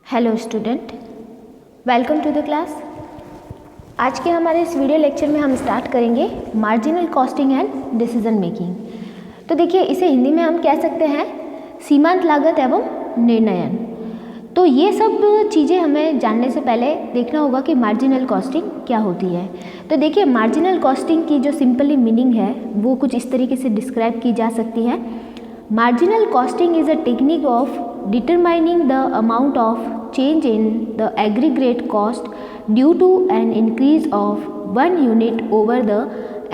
Hello student, welcome to the class. आज के हमारे इस वीडियो लेक्चर में हम स्टार्ट करेंगे marginal costing and decision making. तो देखिए, इसे हिंदी में हम कह सकते हैं सीमांत लागत एवं निर्णयन। तो ये सब चीज़ें हमें जानने से पहले देखना होगा कि मार्जिनल कॉस्टिंग क्या होती है। तो देखिए, मार्जिनल कॉस्टिंग की जो सिंपली मीनिंग है वो कुछ इस तरीके से डिस्क्राइब की जा सकती है। Marginal costing is a technique of determining the amount of change in the aggregate cost due to an increase of one unit over the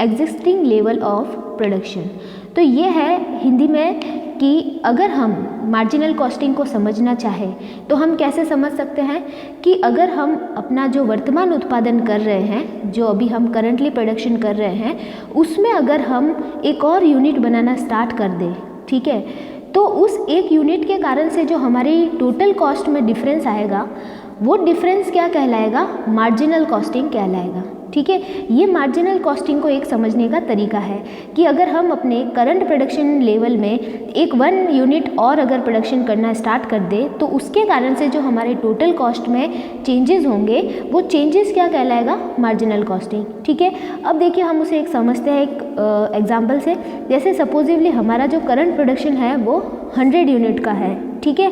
existing level of production। तो ये है हिंदी में कि अगर हम मार्जिनल कॉस्टिंग को समझना चाहें तो हम कैसे समझ सकते हैं कि अगर हम अपना जो वर्तमान उत्पादन कर रहे हैं, जो अभी हम करंटली प्रोडक्शन कर रहे हैं, उसमें अगर हम एक और यूनिट बनाना स्टार्ट कर दें, ठीक है, तो उस एक यूनिट के कारण से जो हमारी टोटल कॉस्ट में डिफरेंस आएगा वो डिफरेंस क्या कहलाएगा? मार्जिनल कॉस्टिंग कहलाएगा। ठीक है, ये मार्जिनल कॉस्टिंग को एक समझने का तरीका है कि अगर हम अपने करंट प्रोडक्शन लेवल में एक वन यूनिट और अगर प्रोडक्शन करना स्टार्ट कर दे तो उसके कारण से जो हमारे टोटल कॉस्ट में चेंजेस होंगे वो चेंजेस क्या कहलाएगा? Marginal costing. ठीक है, अब देखिए हम उसे एक समझते हैं एक एग्जाम्पल से। जैसे सपोजिवली हमारा जो करंट प्रोडक्शन है वो 100 यूनिट का है, ठीक है,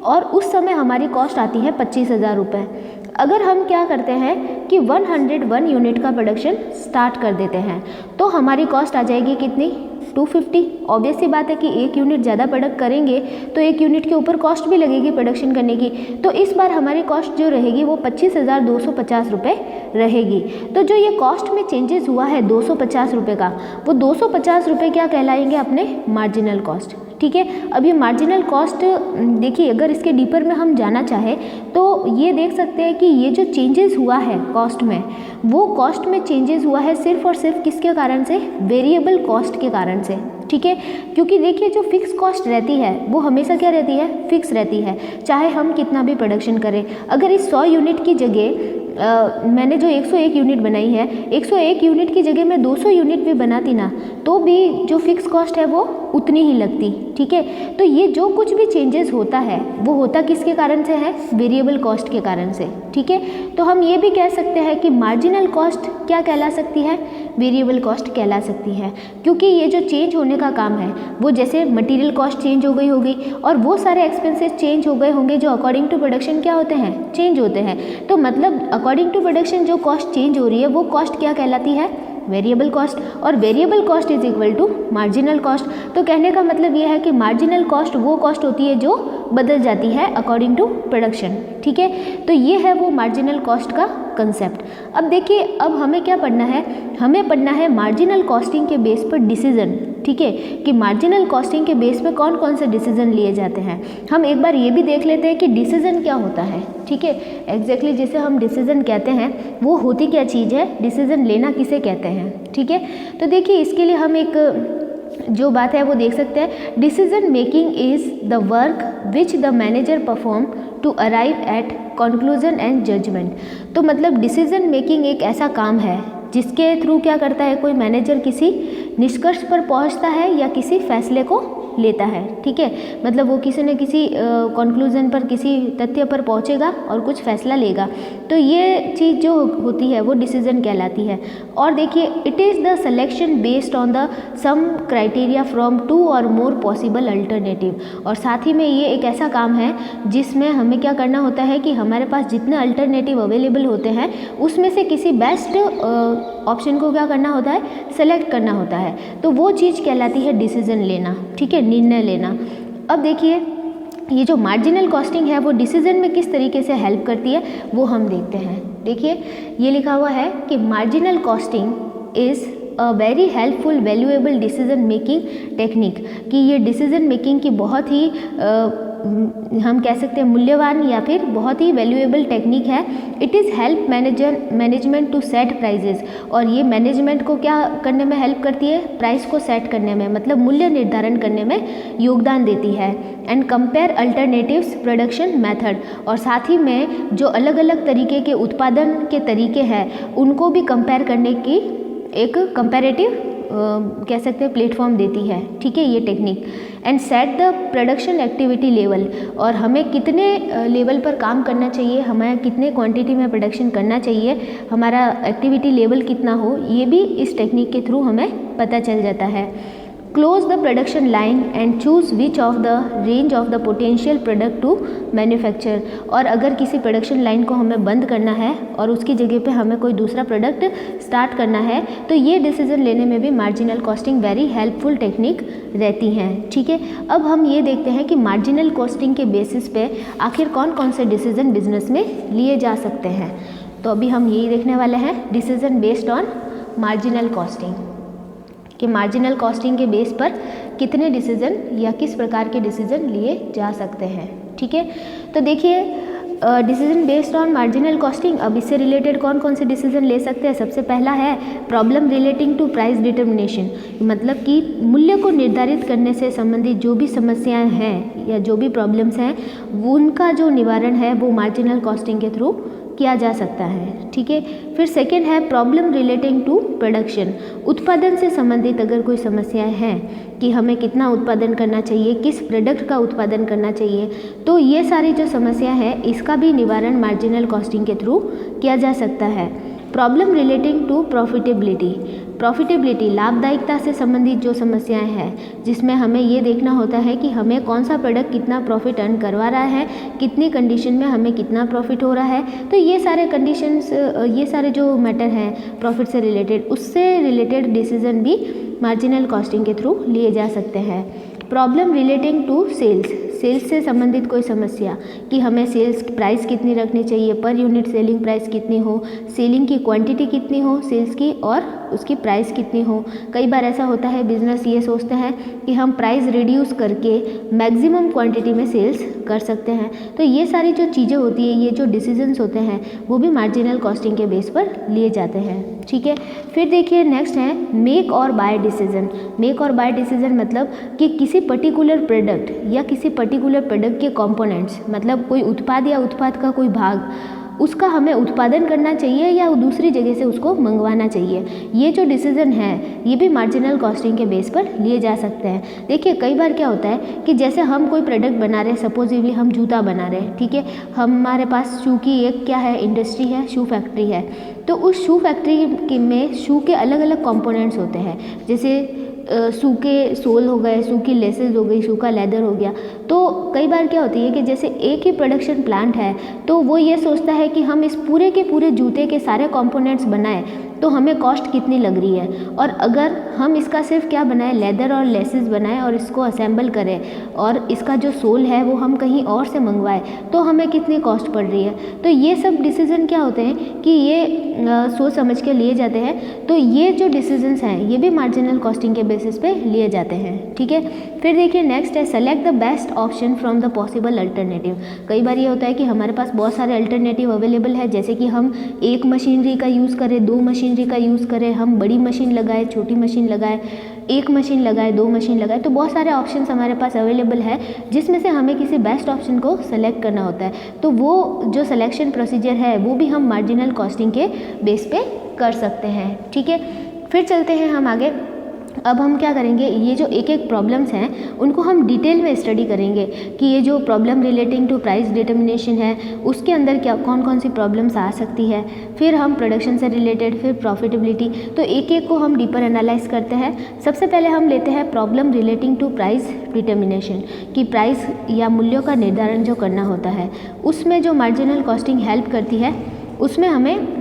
और उस समय हमारी कॉस्ट आती है 25,000 रुपये। अगर हम क्या करते हैं कि 101 यूनिट का प्रोडक्शन स्टार्ट कर देते हैं तो हमारी कॉस्ट आ जाएगी कितनी? 250। ऑब्वियस सी बात है कि एक यूनिट ज़्यादा प्रोडक्ट करेंगे तो एक यूनिट के ऊपर कॉस्ट भी लगेगी प्रोडक्शन करने की। तो इस बार हमारी कॉस्ट जो रहेगी वो 25,250 रुपये रहेगी। तो जो ये कॉस्ट में चेंजेस हुआ है 250 रुपये का, वो 250 रुपये क्या कहलाएंगे? अपने मार्जिनल कॉस्ट। ठीक है, अब ये मार्जिनल कॉस्ट देखिए, अगर इसके डीपर में हम जाना चाहें तो ये देख सकते हैं कि ये जो चेंजेस हुआ है कॉस्ट में, वो कॉस्ट में चेंजेस हुआ है सिर्फ और सिर्फ किसके कारण से? वेरिएबल कॉस्ट के कारण से। ठीक है, क्योंकि देखिए जो फिक्स कॉस्ट रहती है वो हमेशा क्या रहती है? फिक्स रहती है, चाहे हम कितना भी प्रोडक्शन करें। अगर इस 100 यूनिट की जगह मैंने जो 101 यूनिट बनाई है, 101 यूनिट की जगह मैं 200 यूनिट भी बनाती ना तो भी जो फिक्स कॉस्ट है वो उतनी ही लगती। ठीक है, तो ये जो कुछ भी चेंजेस होता है वो होता किसके कारण से है? वेरिएबल कॉस्ट के कारण से। ठीक है, तो हम ये भी कह सकते हैं कि मार्जिनल कॉस्ट क्या कहला सकती है? वेरिएबल कॉस्ट कहला सकती है, क्योंकि ये जो चेंज होने का काम है वो जैसे मटेरियल कॉस्ट चेंज हो गई होगी और वो सारे एक्सपेंसेस चेंज हो गए होंगे जो अकॉर्डिंग टू प्रोडक्शन क्या होते हैं? चेंज होते हैं। तो मतलब अकॉर्डिंग टू प्रोडक्शन जो कॉस्ट चेंज हो रही है वो कॉस्ट क्या कहलाती है? Variable cost. और variable cost is equal to marginal cost. तो कहने का मतलब ये है कि मार्जिनल कॉस्ट वो कॉस्ट होती है जो बदल जाती है अकॉर्डिंग टू प्रोडक्शन। ठीक है, तो ये है वो मार्जिनल कॉस्ट का कंसेप्ट। अब देखिए, अब हमें क्या पढ़ना है? हमें पढ़ना है मार्जिनल कॉस्टिंग के बेस पर डिसीजन। ठीक है, कि मार्जिनल कॉस्टिंग के बेस पे कौन कौन से डिसीजन लिए जाते हैं। हम एक बार ये भी देख लेते हैं कि डिसीजन क्या होता है। ठीक है, एग्जैक्टली जिसे हम डिसीजन कहते हैं वो होती क्या चीज़ है? डिसीजन लेना किसे कहते हैं? ठीक है, तो देखिए इसके लिए हम एक जो बात है वो देख सकते हैं। Decision making is the work which the manager perform to arrive at conclusion and judgement. तो मतलब डिसीजन मेकिंग एक ऐसा काम है जिसके थ्रू क्या करता है? कोई मैनेजर किसी निष्कर्ष पर पहुंचता है या किसी फैसले को लेता है। ठीक है, मतलब वो किसी न किसी कंक्लूजन पर, किसी तथ्य पर पहुंचेगा और कुछ फैसला लेगा। तो ये चीज़ जो होती है वो डिसीजन कहलाती है। और देखिए, it is the selection based on the some criteria from 2 or more possible alternative. और साथ ही में ये एक ऐसा काम है जिसमें हमें क्या करना होता है कि हमारे पास जितने अल्टरनेटिव अवेलेबल होते हैं उसमें से किसी बेस्ट ऑप्शन को क्या करना होता है? सेलेक्ट करना होता है। तो वो चीज़ कहलाती है डिसीजन लेना। ठीक है, निर्णय लेना। अब देखिए, ये जो मार्जिनल कॉस्टिंग है वो डिसीजन में किस तरीके से हेल्प करती है वो हम देखते हैं। देखिए, ये लिखा हुआ है कि marginal costing is a very helpful valuable decision making technique. कि ये डिसीजन मेकिंग की बहुत ही हम कह सकते हैं मूल्यवान या फिर बहुत ही वैल्यूएबल टेक्निक है। It is help management to set prices. और ये मैनेजमेंट को क्या करने में हेल्प करती है? प्राइस को सेट करने में, मतलब मूल्य निर्धारण करने में योगदान देती है। And compare alternatives production method. और साथ ही में जो अलग अलग तरीके के उत्पादन के तरीके हैं उनको भी कंपेयर करने की एक कंपैरेटिव कह सकते हैं प्लेटफॉर्म देती है, ठीक है, ये technique. And set the production activity level, और हमें कितने लेवल पर काम करना चाहिए, हमें कितने क्वांटिटी में प्रोडक्शन करना चाहिए, हमारा एक्टिविटी लेवल कितना हो, ये भी इस टेक्निक के थ्रू हमें पता चल जाता है। Close the production line and choose which of the range of the potential product to manufacture, और अगर किसी प्रोडक्शन लाइन को हमें बंद करना है और उसकी जगह पे हमें कोई दूसरा प्रोडक्ट स्टार्ट करना है, तो ये डिसीजन लेने में भी marginal costing very helpful technique रहती हैं, ठीक है। अब हम ये देखते हैं कि मार्जिनल कॉस्टिंग के बेसिस पे आखिर कौन कौन से डिसीजन बिजनेस में लिए जा सकते हैं। तो अभी हम यही देखने वाले हैं, decision based on marginal costing, कि मार्जिनल कॉस्टिंग के बेस पर कितने डिसीजन या किस प्रकार के डिसीजन लिए जा सकते हैं, ठीक है। तो देखिए decision based on marginal costing, अब इससे रिलेटेड कौन कौन से डिसीजन ले सकते हैं। सबसे पहला है problem relating to price determination, मतलब कि मूल्य को निर्धारित करने से संबंधित जो भी समस्याएं हैं या जो भी प्रॉब्लम्स हैं, उनका जो निवारण है वो मार्जिनल कॉस्टिंग के थ्रू किया जा सकता है, ठीक है। फिर सेकेंड है प्रॉब्लम रिलेटिंग टू प्रोडक्शन, उत्पादन से संबंधित अगर कोई समस्याएं हैं कि हमें कितना उत्पादन करना चाहिए, किस प्रोडक्ट का उत्पादन करना चाहिए, तो ये सारी जो समस्या है इसका भी निवारण मार्जिनल कॉस्टिंग के थ्रू किया जा सकता है। प्रॉब्लम रिलेटिंग टू प्रॉफिटेबिलिटी, लाभदायिकता से संबंधित जो समस्याएं हैं, जिसमें हमें ये देखना होता है कि हमें कौन सा प्रोडक्ट कितना प्रॉफिट अर्न करवा रहा है, कितनी कंडीशन में हमें कितना प्रॉफिट हो रहा है, तो ये सारे कंडीशंस, ये सारे जो मैटर हैं प्रॉफिट से रिलेटेड, उससे रिलेटेड डिसीजन भी मार्जिनल कॉस्टिंग के थ्रू लिए जा सकते हैं। प्रॉब्लम रिलेटिंग टू सेल्स से संबंधित कोई समस्या कि हमें सेल्स प्राइस कितनी रखनी चाहिए, पर यूनिट सेलिंग प्राइस कितनी हो, सेलिंग की क्वांटिटी कितनी हो सेल्स की, और उसकी प्राइस कितनी हो। कई बार ऐसा होता है बिजनेस ये सोचते हैं कि हम प्राइस रिड्यूस करके मैक्सिमम क्वांटिटी में सेल्स कर सकते हैं, तो ये सारी जो चीज़ें होती है, ये जो डिसीजंस होते हैं, वो भी मार्जिनल कॉस्टिंग के बेस पर लिए जाते हैं, ठीक है। फिर देखिए नेक्स्ट है मेक और बाय डिसीजन। मेक और बाय डिसीजन मतलब कि किसी पर्टिकुलर प्रोडक्ट या किसी पर्टिकुलर प्रोडक्ट के कंपोनेंट्स, मतलब कोई उत्पाद या उत्पाद का कोई भाग, उसका हमें उत्पादन करना चाहिए या दूसरी जगह से उसको मंगवाना चाहिए। ये जो डिसीजन है ये भी मार्जिनल कॉस्टिंग के बेस पर लिए जा सकते हैं। देखिए कई बार क्या होता है कि जैसे हम कोई प्रोडक्ट बना रहे हैं, सपोजिवली हम जूता बना रहे हैं, ठीक है, हमारे पास शू की एक क्या है इंडस्ट्री है, शू फैक्ट्री है, तो उस शू फैक्ट्री में शू के अलग अलग कंपोनेंट्स होते हैं, जैसे शू के सोल हो गए, शू की लेसेस हो गई, शू का लेदर हो गया। तो कई बार क्या होती है कि जैसे एक ही प्रोडक्शन प्लांट है तो वो ये सोचता है कि हम इस पूरे के पूरे जूते के सारे कंपोनेंट्स बनाएं तो हमें कॉस्ट कितनी लग रही है, और अगर हम इसका सिर्फ क्या बनाएं, लेदर और लेसेस बनाएं और इसको असेंबल करें और इसका जो सोल है वो हम कहीं और से मंगवाएं तो हमें कितनी कॉस्ट पड़ रही है। तो ये सब डिसीजन क्या होते हैं कि ये सोच समझ के लिए जाते हैं। तो ये जो डिसीजंस हैं ये भी मार्जिनल कॉस्टिंग के बेसिस पे लिए जाते हैं, ठीक है। फिर देखिए नेक्स्ट है select the best option from the possible alternative. कई बार ये होता है कि हमारे पास बहुत सारे अल्टरनेटिव अवेलेबल है, जैसे कि हम एक मशीनरी का यूज़ करें, दो मशीनरी का यूज़ करें, हम बड़ी मशीन लगाए, छोटी मशीन लगाए, एक मशीन लगाए, दो मशीन लगाए, तो बहुत सारे ऑप्शंस हमारे पास अवेलेबल है जिसमें से हमें किसी बेस्ट ऑप्शन को सेलेक्ट करना होता है। तो वो जो सिलेक्शन प्रोसीजर है वो भी हम मार्जिनल कॉस्टिंग के बेस पे कर सकते हैं, ठीक है। फिर चलते हैं हम आगे। अब हम क्या करेंगे, ये जो एक एक प्रॉब्लम्स हैं उनको हम डिटेल में स्टडी करेंगे कि ये जो problem relating to price determination है उसके अंदर क्या कौन कौन सी प्रॉब्लम्स आ सकती है, फिर हम प्रोडक्शन से रिलेटेड, फिर प्रॉफिटेबिलिटी, तो एक एक को हम डीपर एनालाइज करते हैं। सबसे पहले हम लेते हैं problem relating to price determination, कि प्राइस या मूल्यों का निर्धारण जो करना होता है उसमें जो मार्जिनल कॉस्टिंग हेल्प करती है, उसमें हमें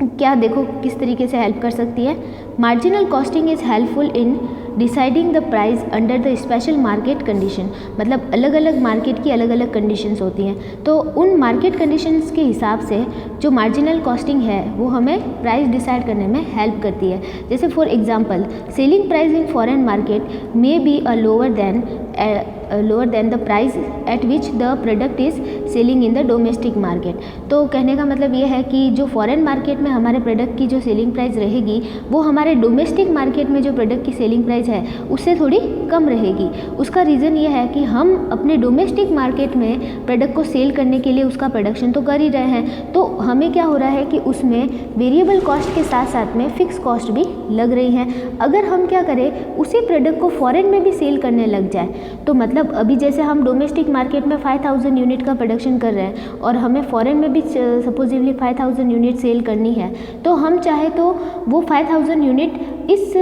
क्या देखो किस तरीके से हेल्प कर सकती है। Marginal costing is helpful in deciding the price under the special market condition, मतलब अलग अलग मार्केट की अलग अलग कंडीशंस होती हैं, तो उन मार्केट कंडीशंस के हिसाब से जो मार्जिनल कॉस्टिंग है वो हमें प्राइस डिसाइड करने में हेल्प करती है। जैसे for example selling price in foreign market may be a lower than lower than the price at which the product is selling in the domestic market. तो कहने का मतलब ये है कि जो फॉरेन मार्केट में हमारे प्रोडक्ट की जो सेलिंग प्राइस रहेगी वो हमारे डोमेस्टिक मार्केट में जो प्रोडक्ट की सेलिंग प्राइस है उससे थोड़ी कम रहेगी। उसका रीज़न ये है कि हम अपने डोमेस्टिक मार्केट में प्रोडक्ट को सेल करने के लिए उसका प्रोडक्शन तो कर ही रहे हैं, तो हमें क्या हो रहा है कि उसमें वेरिएबल कॉस्ट के साथ साथ में फिक्स कॉस्ट भी लग रही है। अगर हम क्या करें उसी प्रोडक्ट को फॉरेन में भी सेल करने लग जाए, तो मतलब अभी जैसे हम डोमेस्टिक मार्केट में 5000 यूनिट का प्रोडक्शन कर रहे हैं और हमें फॉरेन में भी सपोजिवली 5000 यूनिट सेल करनी है, तो हम चाहे तो वो 5000 यूनिट इस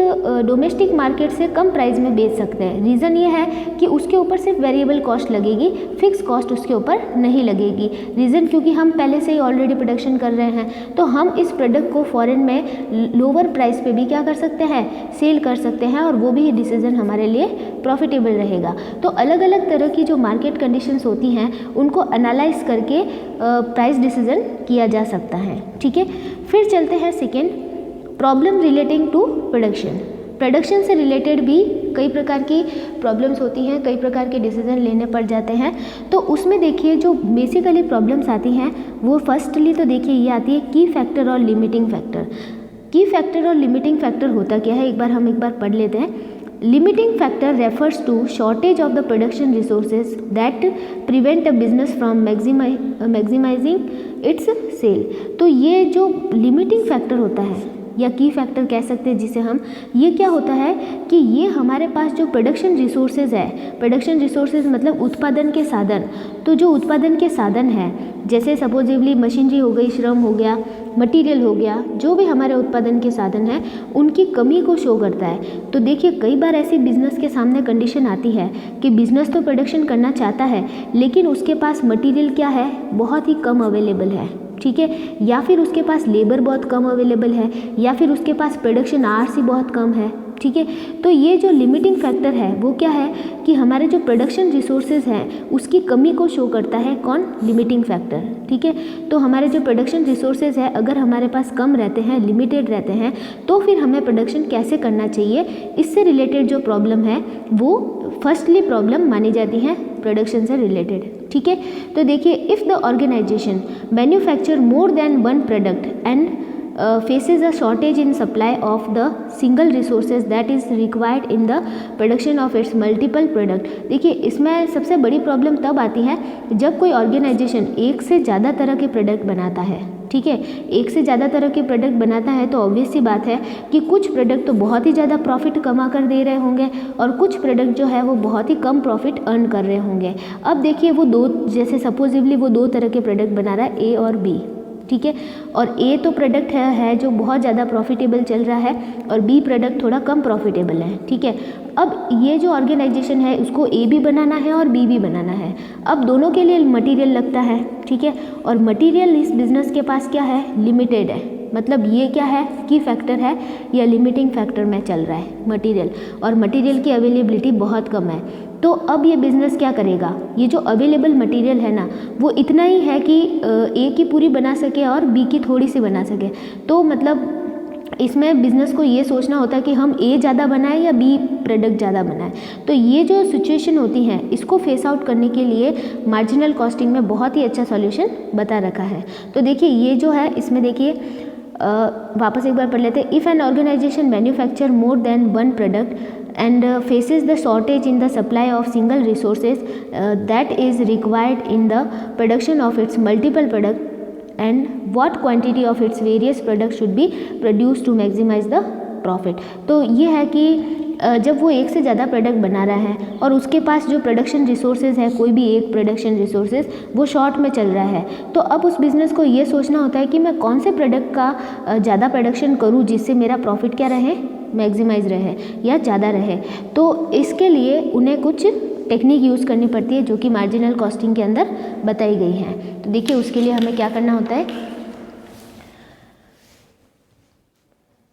डोमेस्टिक मार्केट से कम प्राइस में बेच सकते हैं। रीज़न ये है कि उसके ऊपर सिर्फ वेरिएबल कॉस्ट लगेगी, फिक्स कॉस्ट उसके ऊपर नहीं लगेगी। रीज़न क्योंकि हम पहले से ही ऑलरेडी प्रोडक्शन कर रहे हैं, तो हम इस प्रोडक्ट को फॉरेन में लोअर प्राइस पे भी क्या कर सकते हैं, सेल कर सकते हैं, और वो भी डिसीजन हमारे लिए प्रॉफिटेबल रहेगा। तो अलग अलग तरह की जो मार्केट कंडीशंस होती हैं उनको एनालाइज करके प्राइस डिसीजन किया जा सकता है। ठीक है, फिर चलते हैं second, problem relating to production. Production से रिलेटेड भी कई प्रकार की प्रॉब्लम्स होती हैं, कई प्रकार के डिसीजन लेने पड़ जाते हैं। तो उसमें देखिए जो बेसिकली प्रॉब्लम्स आती हैं वो फर्स्टली तो देखिए ये आती है की फैक्टर और लिमिटिंग फैक्टर। की फैक्टर और लिमिटिंग फैक्टर होता क्या है, एक बार पढ़ लेते हैं। Limiting factor refers to shortage of the production resources that prevent a business from maximising it's cell. तो ये जो लिमिटिंग फैक्टर होता है या की फैक्टर कह सकते हैं जिसे हम, ये क्या होता है कि ये हमारे पास जो प्रोडक्शन रिसोर्सेज है, प्रोडक्शन रिसोर्सेज मतलब उत्पादन के साधन, तो जो उत्पादन के साधन है जैसे सपोजिवली मशीनरी हो गई, श्रम हो गया, मटेरियल हो गया, जो भी हमारे उत्पादन के साधन हैं उनकी कमी को शो करता है। तो देखिए कई बार ऐसी बिजनेस के सामने कंडीशन आती है कि बिजनेस तो प्रोडक्शन करना चाहता है लेकिन उसके पास मटेरियल क्या है, बहुत ही कम अवेलेबल है। ठीक है, या फिर उसके पास लेबर बहुत कम अवेलेबल है, या फिर उसके पास प्रोडक्शन आवर्स ही बहुत कम है। ठीक है, तो ये जो लिमिटिंग फैक्टर है वो क्या है कि हमारे जो प्रोडक्शन रिसोर्सेज हैं उसकी कमी को शो करता है। कौन? Limiting factor. ठीक है, तो हमारे जो प्रोडक्शन रिसोर्सेज है अगर हमारे पास कम रहते हैं, लिमिटेड रहते हैं, तो फिर हमें प्रोडक्शन कैसे करना चाहिए, इससे रिलेटेड जो प्रॉब्लम है वो फर्स्टली प्रॉब्लम मानी जाती है प्रोडक्शन से रिलेटेड। ठीक है, तो देखिए if the organisation manufacture more than one product and faces a shortage in supply of the single resources that is required in the production of its multiple product। देखिए इसमें सबसे बड़ी प्रॉब्लम तब आती है जब कोई ऑर्गेनाइजेशन एक से ज़्यादा तरह के प्रोडक्ट बनाता है। ठीक है, एक से ज़्यादा तरह के प्रोडक्ट बनाता है तो ऑब्वियस सी बात है कि कुछ प्रोडक्ट तो बहुत ही ज़्यादा प्रॉफिट कमा कर दे रहे होंगे और कुछ प्रोडक्ट जो है वो बहुत ही कम प्रॉफिट अर्न कर रहे होंगे। अब देखिए वो दो, जैसे सपोजिवली वो दो तरह के प्रोडक्ट बना रहा है, ए और बी। ठीक है, और ए तो प्रोडक्ट है जो बहुत ज़्यादा प्रॉफिटेबल चल रहा है और बी प्रोडक्ट थोड़ा कम प्रॉफिटेबल है। ठीक है, अब ये जो ऑर्गेनाइजेशन है उसको ए भी बनाना है और बी भी बनाना है। अब दोनों के लिए मटेरियल लगता है। ठीक है, और मटेरियल इस बिज़नेस के पास क्या है, लिमिटेड है। मतलब ये क्या है, की फैक्टर है या लिमिटिंग फैक्टर में चल रहा है मटेरियल, और मटेरियल की अवेलेबिलिटी बहुत कम है। तो अब ये बिज़नेस क्या करेगा, ये जो अवेलेबल मटेरियल है ना वो इतना ही है कि ए की पूरी बना सके और बी की थोड़ी सी बना सके। तो मतलब इसमें बिज़नेस को ये सोचना होता है कि हम ए ज़्यादा बनाएं या बी प्रोडक्ट ज़्यादा बनाएं। तो ये जो सिचुएशन होती है इसको फेस आउट करने के लिए मार्जिनल कॉस्टिंग में बहुत ही अच्छा सॉल्यूशन बता रखा है। तो देखिए ये जो है इसमें देखिए वापस एक बार पढ़ लेते हैं। If an organisation manufacture more than one product and faces the shortage in the supply of single resources that is required in the production of its multiple product and what quantity of its various products should be produced to maximize the profit। तो ये है कि जब वो एक से ज़्यादा product बना रहा है और उसके पास जो प्रोडक्शन रिसोर्सेज है, कोई भी एक प्रोडक्शन रिसोर्सेज वो शॉर्ट में चल रहा है, तो अब उस बिज़नेस को ये सोचना होता है कि मैं कौन से प्रोडक्ट का ज़्यादा प्रोडक्शन करूँ जिससे मेरा प्रॉफिट क्या रहे, मैक्सिमाइज रहे या ज़्यादा रहे। तो इसके लिए उन्हें कुछ टेक्निक यूज़ करनी पड़ती है जो कि मार्जिनल कॉस्टिंग के अंदर बताई गई हैं। तो देखिए उसके लिए हमें क्या करना होता है,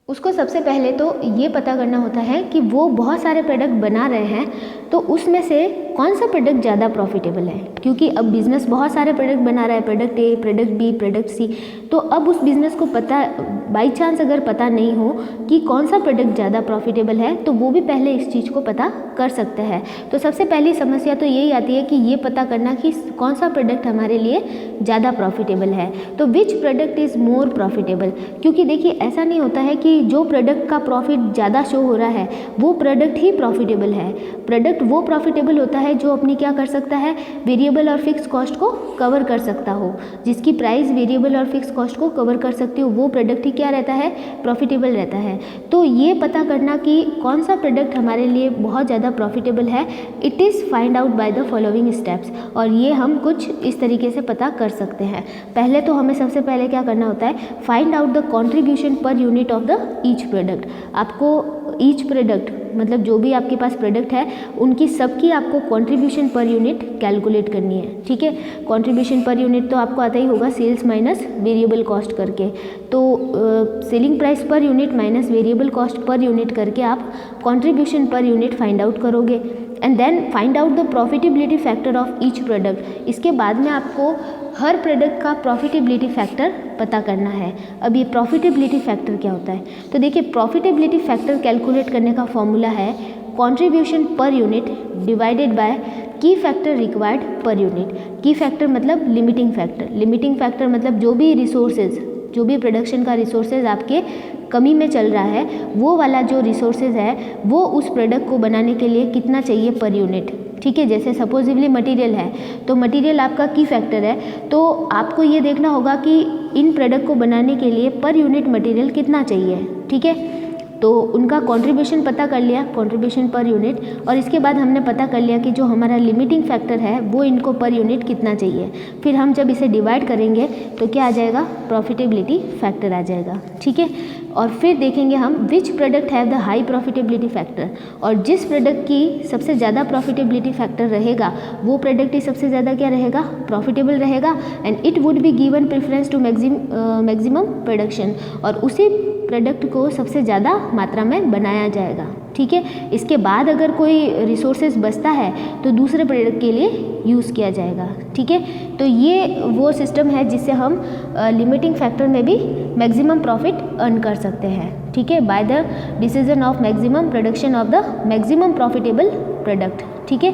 उसको सबसे पहले तो ये पता करना होता है कि वो बहुत सारे प्रोडक्ट बना रहे हैं, तो उसमें से कौन सा प्रोडक्ट ज़्यादा प्रॉफिटेबल है। क्योंकि अब बिज़नेस बहुत सारे प्रोडक्ट बना रहा है, product A, product B, product C, तो अब उस बिज़नेस को पता, बाई चांस अगर पता नहीं हो कि कौन सा प्रोडक्ट ज़्यादा प्रॉफिटेबल है, तो वो भी पहले इस चीज़ को पता कर सकते हैं। तो सबसे पहली समस्या तो यही आती है कि ये पता करना कि कौन सा प्रोडक्ट हमारे लिए ज़्यादा प्रॉफिटेबल है। तो which product is more profitable, क्योंकि देखिए ऐसा नहीं होता है कि जो प्रोडक्ट का प्रॉफिट ज़्यादा शो हो रहा है वो प्रोडक्ट ही प्रॉफिटेबल है। प्रोडक्ट वो प्रॉफिटेबल होता है जो अपनी क्या कर सकता है, वेरिएबल और फिक्स कॉस्ट को कवर कर सकता हो, जिसकी प्राइस वेरिएबल और फिक्स कॉस्ट को कवर कर सकती हो, वो प्रोडक्ट ही क्या रहता है, प्रॉफिटेबल रहता है। तो ये पता करना कि कौन सा प्रोडक्ट हमारे लिए बहुत ज़्यादा प्रॉफिटेबल है, it is find out by the following steps, और ये हम कुछ इस तरीके से पता कर सकते हैं। पहले तो हमें सबसे पहले क्या करना होता है, find out the contribution per unit of the each product. आपको ईच प्रोडक्ट मतलब जो भी आपके पास प्रोडक्ट है उनकी सबकी आपको कंट्रीब्यूशन पर यूनिट कैलकुलेट करनी है। ठीक है, कंट्रीब्यूशन पर यूनिट तो आपको आता ही होगा, सेल्स माइनस वेरिएबल कॉस्ट करके। तो selling price per unit minus variable cost per unit करके आप contribution per unit find out करोगे, and then find out the profitability factor of each product. इसके बाद में आपको हर प्रोडक्ट का प्रॉफिटेबिलिटी फैक्टर पता करना है। अब ये प्रॉफिटेबिलिटी फैक्टर क्या होता है, तो देखिए प्रॉफिटेबिलिटी फैक्टर कैलकुलेट करने का फॉर्मूला है contribution per unit divided by की फैक्टर रिक्वायर्ड पर यूनिट। की फैक्टर मतलब लिमिटिंग फैक्टर, लिमिटिंग फैक्टर मतलब जो भी रिसोर्सेज, जो भी प्रोडक्शन का रिसोर्सेज आपके कमी में चल रहा है, वो वाला जो रिसोर्सेज है वो उस प्रोडक्ट को बनाने के लिए कितना चाहिए पर यूनिट। ठीक है, जैसे सपोजिवली मटेरियल है तो मटेरियल आपका की फैक्टर है, तो आपको ये देखना होगा कि इन प्रोडक्ट को बनाने के लिए पर यूनिट मटेरियल कितना चाहिए। ठीक है, तो उनका कंट्रीब्यूशन पता कर लिया, कंट्रीब्यूशन पर यूनिट, और इसके बाद हमने पता कर लिया कि जो हमारा लिमिटिंग फैक्टर है वो इनको पर यूनिट कितना चाहिए। फिर हम जब इसे डिवाइड करेंगे तो क्या आ जाएगा, प्रॉफिटेबिलिटी फैक्टर आ जाएगा। ठीक है, और फिर देखेंगे हम which product have the high profitability factor, और जिस प्रोडक्ट की सबसे ज़्यादा प्रॉफिटेबिलिटी फैक्टर रहेगा वो प्रोडक्ट ही सबसे ज़्यादा क्या रहेगा, प्रॉफिटेबल रहेगा, and it would be given preference to maximum production, और उसी प्रोडक्ट को सबसे ज़्यादा मात्रा में बनाया जाएगा। ठीक है, इसके बाद अगर कोई रिसोर्सेज बचता है तो दूसरे प्रोडक्ट के लिए यूज़ किया जाएगा। ठीक है, तो ये वो सिस्टम है जिससे हम लिमिटिंग फैक्टर में भी मैक्सिमम प्रॉफिट अर्न कर सकते हैं। ठीक है, by the decision of maximum production of the maximum profitable product. ठीक है,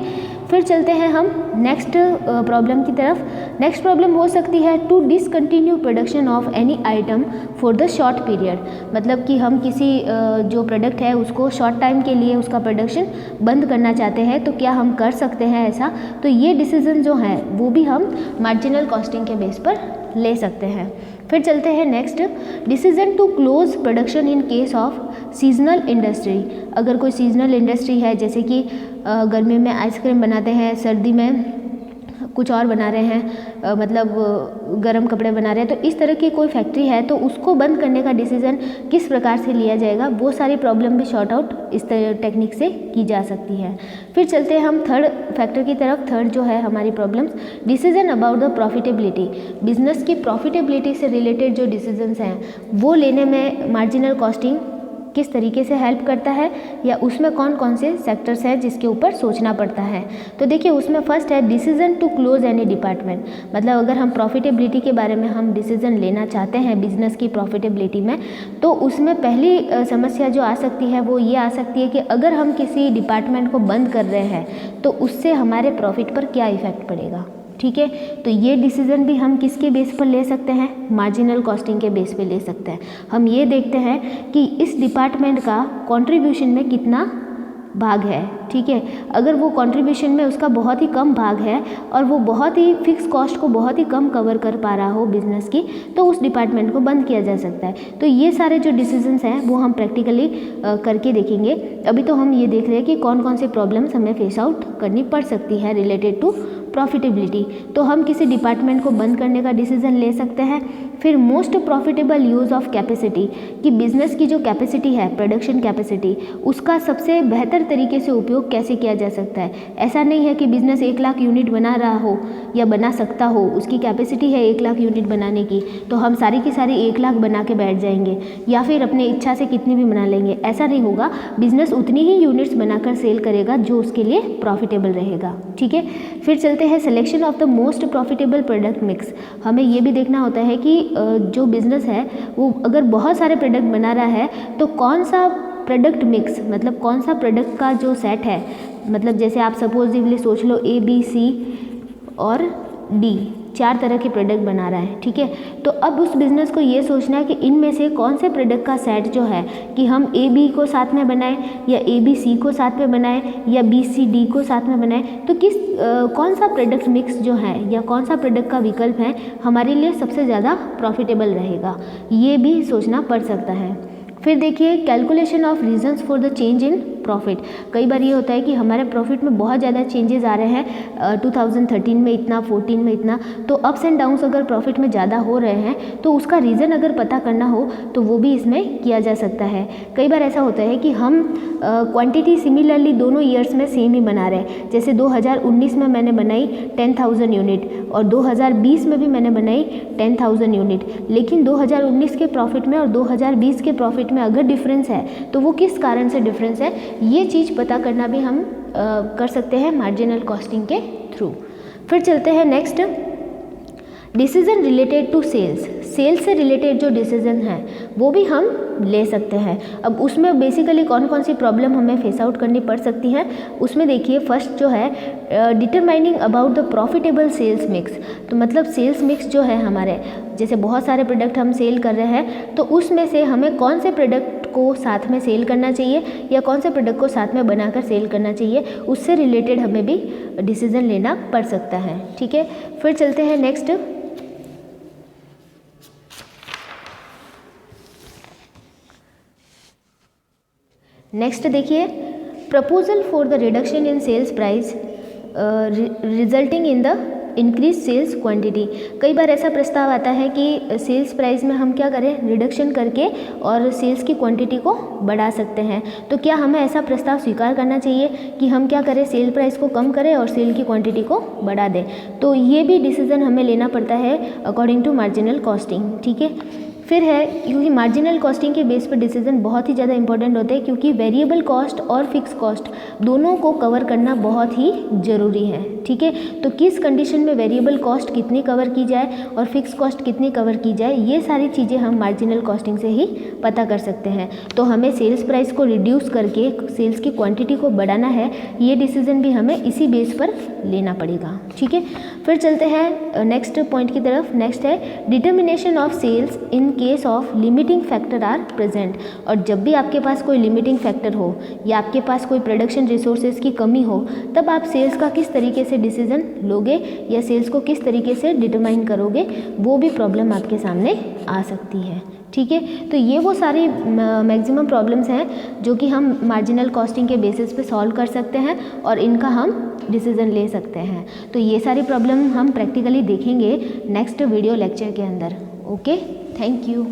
फिर चलते हैं हम नेक्स्ट प्रॉब्लम की तरफ। नेक्स्ट प्रॉब्लम हो सकती है to discontinue production of any item for the short period, मतलब कि हम किसी जो प्रोडक्ट है उसको शॉर्ट टाइम के लिए उसका प्रोडक्शन बंद करना चाहते हैं, तो क्या हम कर सकते हैं ऐसा। तो ये डिसीजन जो है वो भी हम मार्जिनल कॉस्टिंग के बेस पर ले सकते हैं। फिर चलते हैं next, decision to close production in case of seasonal industry. अगर कोई सीजनल इंडस्ट्री है, जैसे कि गर्मी में आइसक्रीम बनाते हैं, सर्दी में कुछ और बना रहे हैं, मतलब गर्म कपड़े बना रहे हैं, तो इस तरह की कोई फैक्ट्री है तो उसको बंद करने का डिसीजन किस प्रकार से लिया जाएगा, वो सारी प्रॉब्लम भी शॉर्ट आउट इस टेक्निक से की जा सकती है। फिर चलते हैं हम थर्ड फैक्टर की तरफ। थर्ड जो है हमारी problems, decision about the profitability. Business की प्रॉफिटेबिलिटी से रिलेटेड जो डिसीजंस हैं वो लेने में मार्जिनल कॉस्टिंग किस तरीके से हेल्प करता है, या उसमें कौन कौन से सेक्टर्स हैं जिसके ऊपर सोचना पड़ता है। तो देखिए उसमें फर्स्ट है decision to close any department, मतलब अगर हम प्रॉफिटेबिलिटी के बारे में हम डिसीजन लेना चाहते हैं बिजनेस की प्रॉफिटेबिलिटी में, तो उसमें पहली समस्या जो आ सकती है वो ये आ सकती है कि अगर हम किसी डिपार्टमेंट को बंद कर रहे हैं तो उससे हमारे प्रॉफिट पर क्या इफेक्ट पड़ेगा। ठीक है, तो ये डिसीजन भी हम किसके बेस पर ले सकते हैं, मार्जिनल कॉस्टिंग के बेस पे ले सकते हैं। हम ये देखते हैं कि इस डिपार्टमेंट का कंट्रीब्यूशन में कितना भाग है। ठीक है, अगर वो कंट्रीब्यूशन में उसका बहुत ही कम भाग है और वो बहुत ही फिक्स कॉस्ट को बहुत ही कम कवर कर पा रहा हो बिजनेस की, तो उस डिपार्टमेंट को बंद किया जा सकता है। तो ये सारे जो डिसीजंस हैं वो हम प्रैक्टिकली करके देखेंगे। अभी तो हम ये देख रहे हैं कि कौन कौन से प्रॉब्लम्स हमें फेस आउट करनी पड़ सकती है रिलेटेड टू प्रॉफिटेबिलिटी, तो हम किसी डिपार्टमेंट को बंद करने का डिसीजन ले सकते हैं। फिर most profitable use of capacity, कि बिजनेस की जो कैपेसिटी है, प्रोडक्शन कैपेसिटी, उसका सबसे बेहतर तरीके से उपयोग कैसे किया जा सकता है। ऐसा नहीं है कि बिजनेस 1 लाख यूनिट बना रहा हो या बना सकता हो, उसकी कैपेसिटी है 1 लाख यूनिट बनाने की, तो हम सारी की सारी 1 लाख बना के बैठ जाएंगे या फिर अपनी इच्छा से कितनी भी बना लेंगे। ऐसा नहीं होगा, बिजनेस उतनी ही यूनिट्स बनाकर सेल करेगा जो उसके लिए प्रॉफिटेबल रहेगा। ठीक है, फिर चलते हैं selection of the most profitable product mix. हमें ये भी देखना होता है कि जो बिज़नेस है वो अगर बहुत सारे प्रोडक्ट बना रहा है तो कौन सा प्रोडक्ट मिक्स, मतलब कौन सा प्रोडक्ट का जो सेट है, मतलब जैसे आप सपोजिवली सोच लो ABC और D 4 तरह के प्रोडक्ट बना रहा है। ठीक है, तो अब उस बिज़नेस को ये सोचना है कि इनमें से कौन से प्रोडक्ट का सेट जो है कि हम AB को साथ में बनाएं या ABC को साथ में बनाएं या BCD को साथ में बनाएं, तो कौन सा प्रोडक्ट मिक्स जो है या कौन सा प्रोडक्ट का विकल्प है हमारे लिए सबसे ज़्यादा प्रॉफिटेबल रहेगा, ये भी सोचना पड़ सकता है। फिर देखिए calculation of reasons for the change in profit. कई बार ये होता है कि हमारे प्रॉफिट में बहुत ज़्यादा चेंजेस आ रहे हैं, 2013 में इतना, 14 में इतना, तो अप्स एंड डाउन्स अगर प्रॉफिट में ज़्यादा हो रहे हैं तो उसका रीज़न अगर पता करना हो तो वो भी इसमें किया जा सकता है। कई बार ऐसा होता है कि हम क्वांटिटी सिमिलरली दोनों ईयर्स में सेम ही बना रहे हैं। जैसे 2019 में मैंने बनाई 10,000 यूनिट और 2020 में भी मैंने बनाई 10,000 यूनिट, लेकिन 2019 के प्रॉफिट में और 2020 के प्रॉफिट में अगर डिफरेंस है तो वो किस कारण से डिफरेंस है, ये चीज़ पता करना भी हम कर सकते हैं मार्जिनल कॉस्टिंग के थ्रू। फिर चलते हैं next, decision related to sales. Sales से रिलेटेड जो डिसीजन है वो भी हम ले सकते हैं। अब उसमें बेसिकली कौन कौन सी प्रॉब्लम हमें फेस आउट करनी पड़ सकती हैं, उसमें देखिए फर्स्ट जो है determining about the profitable sales mix. तो मतलब सेल्स मिक्स जो है हमारे, जैसे बहुत सारे प्रोडक्ट हम सेल कर रहे हैं तो उसमें से हमें कौन से प्रोडक्ट को साथ में सेल करना चाहिए या कौन से प्रोडक्ट को साथ में बनाकर सेल करना चाहिए, उससे रिलेटेड हमें भी डिसीजन लेना पड़ सकता है। ठीक है, फिर चलते हैं नेक्स्ट, देखिए proposal for the reduction in sales price resulting in the increase sales quantity. कई बार ऐसा प्रस्ताव आता है कि सेल्स प्राइस में हम क्या करें, रिडक्शन करके और सेल्स की क्वांटिटी को बढ़ा सकते हैं। तो क्या हमें ऐसा प्रस्ताव स्वीकार करना चाहिए कि हम क्या करें, सेल प्राइस को कम करें और सेल की क्वांटिटी को बढ़ा दें। तो ये भी डिसीजन हमें लेना पड़ता है अकॉर्डिंग टू मार्जिनल कॉस्टिंग। ठीक है, फिर है क्योंकि मार्जिनल कॉस्टिंग के बेस पर डिसीजन बहुत ही ज़्यादा इंपॉर्टेंट होते हैं, क्योंकि वेरिएबल कॉस्ट और फिक्स कॉस्ट दोनों को कवर करना बहुत ही ज़रूरी है। ठीक है, तो किस कंडीशन में वेरिएबल कॉस्ट कितनी कवर की जाए और फिक्स कॉस्ट कितनी कवर की जाए, ये सारी चीज़ें हम मार्जिनल कॉस्टिंग से ही पता कर सकते हैं। तो हमें सेल्स प्राइस को रिड्यूस करके सेल्स की क्वांटिटी को बढ़ाना है, ये डिसीजन भी हमें इसी बेस पर लेना पड़ेगा। ठीक है, फिर चलते हैं नेक्स्ट पॉइंट की तरफ। नेक्स्ट है determination of sales in case of limiting factor are present. और जब भी आपके पास कोई लिमिटिंग फैक्टर हो या आपके पास कोई प्रोडक्शन रिसोर्सेज की कमी हो, तब आप सेल्स का किस तरीके से डिसीजन लोगे या सेल्स को किस तरीके से डिटरमाइन करोगे, वो भी प्रॉब्लम आपके सामने आ सकती है। ठीक है, तो ये वो सारी मैक्सिमम प्रॉब्लम्स हैं जो कि हम मार्जिनल कॉस्टिंग के बेसिस पे सॉल्व कर सकते हैं और इनका हम डिसीजन ले सकते हैं। तो ये सारी प्रॉब्लम हम प्रैक्टिकली देखेंगे नेक्स्ट वीडियो लेक्चर के अंदर। Okay, thank you.